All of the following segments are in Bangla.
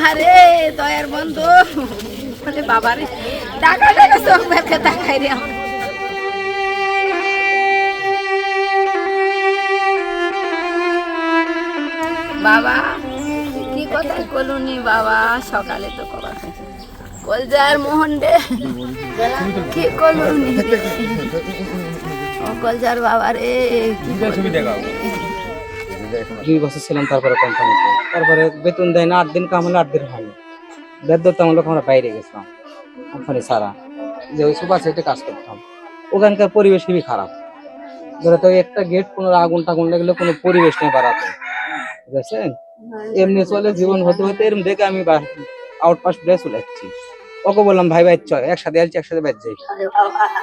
আরে দয়ার বন্ধু বলে বাবারে টাকা টাকা চোখ দেখে তাকাই রে বাবা কি কথা কলুনি বাবা সকালে তো কবা কলজার মোহন রে কি কলুনি ও কলজার বাবা রে ছবি দেখাও 2 বছর ছিলাম তারপরে কোম্পানিতে তারপরে বেতন দেয় না 8 দিন কাম হলে 8 দিন হয় না বাধ্যতামূলক আমরা বাইরে গেছিলাম কোম্পানি ছাড়া যে ওই সুপার সাইটে কাজ করতাম ওখানকার পরিবেশ খুবই খারাপ ধরে তো একটা গেট কোনো আগুন টাগুন লাগলে কোনো পরিবেশ নেই বাড়াতে বুঝেছেন এমনি চলে জীবন হতে হতে এরম দেখে আমি আউটপাস প্লেস চলে যাচ্ছি ওকে বললাম ভাই ভাই চল একসাথে আসছি একসাথে বাইর যাই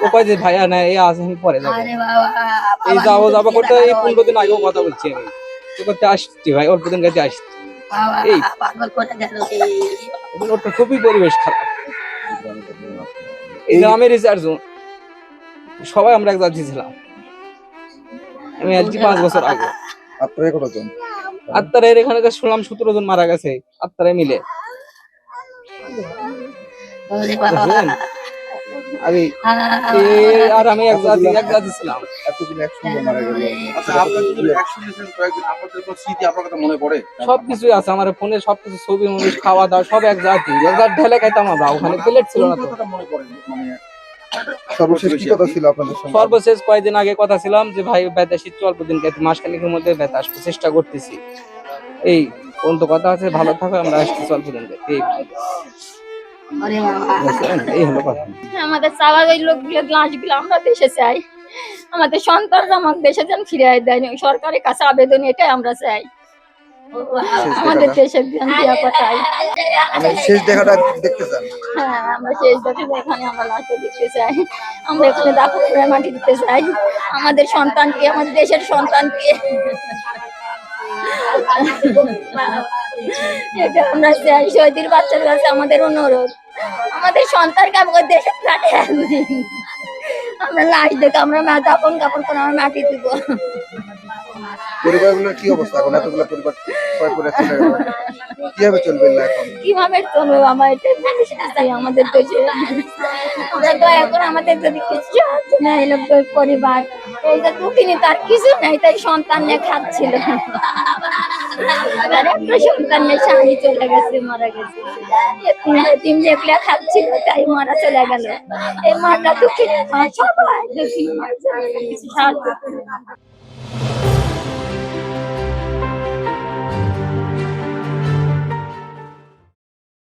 ও কয় যে ভাইয়া না এই আজ আমি পরে যাবো এই যাবো করতে এই 15 দিন আগেও কথা বলছি আমি তো করতে আসছি ভাই অল্প দিন কাছে আসছি এই ওটা খুবই পরিবেশ খারাপ এই গ্রামের রিসার্চ সবাই আমরা এক জাতি ছিলাম আমি আজকে 5 বছর আগে আপনারা কতজন আত্মারা এখানে শুনলাম 17 জন মারা গেছে আত্মারা মিলে আর আমি এক জাতি ছিলাম এতদিন একসঙ্গে মারা গেল আচ্ছা আপনার যদি একসঙ্গে ছিলেন কয়েকদিন আপনাদের কোনো স্মৃতি আপনার কথা মনে পড়ে সবকিছুই আছে আমার ফোনে সবকিছু ছবি মুভি খাওয়া দাওয়া সব এক জাতি ঢেলে খাইতাম আমরা ওখানে প্লেট ছিল না তো কথা মনে পড়ে মানে সর্বশেষ কি কথা ছিল আপনাদের সঙ্গে সর্বশেষ কয়েকদিন আগে কথা ছিলাম যে ভাই বেতা শীত অল্প দিন মাসখানেকের মধ্যে বেতা আসতে চেষ্টা করতেছি এই কোন তো কথা আছে ভালো থাকো আমরা আসছি অল্প দিন এই হলো কথা আমাদের চাওয়া ওই লোকগুলো লাশগুলো আমরা দেশে চাই আমাদের সন্তানরা আমাকে দেশে যেন ফিরে দেয়নি সরকারের কাছে আবেদন এটাই আমরা চাই আমাদের দেশের দিয়া পাঠাই মানে শেষ দেখাটা দেখতে চান হ্যাঁ আমরা শেষ দেখে এখানে আমরা লাশটা দিতে চাই আমরা এখানে দাফন করে মাটি দিতে চাই আমাদের সন্তানকে আমাদের দেশের সন্তানকে এটা আমরা চাই শহীদের বাচ্চার কাছে আমাদের অনুরোধ আমাদের সন্তানকে আমাদের দেশের পাঠায় আমরা লাশ দেখে আমরা দাফন কাপড় করে আমরা মাটি দিব পরিবারগুলোর কি অবস্থা এখন এতগুলো পরিবার কয় করে চলে গেল কিভাবে চলবে না এখন কিভাবে চলবে আমার এটা চাই আমাদের দেশে আমরা দয়া করে আমাদের যদি কিছু সাহায্য নেয় লোকের পরিবার ওই যে দুঃখিনী তার কিছু নেই তাই সন্তান নিয়ে খাচ্ছিল তার একটা সন্তান নিয়ে স্বামী চলে গেছে মারা গেছে তিন যেগুলা খাচ্ছিল তাই মারা চলে গেল এই মাটা দুঃখিনী মা সবাই দুঃখিনী মা কিছু সাহায্য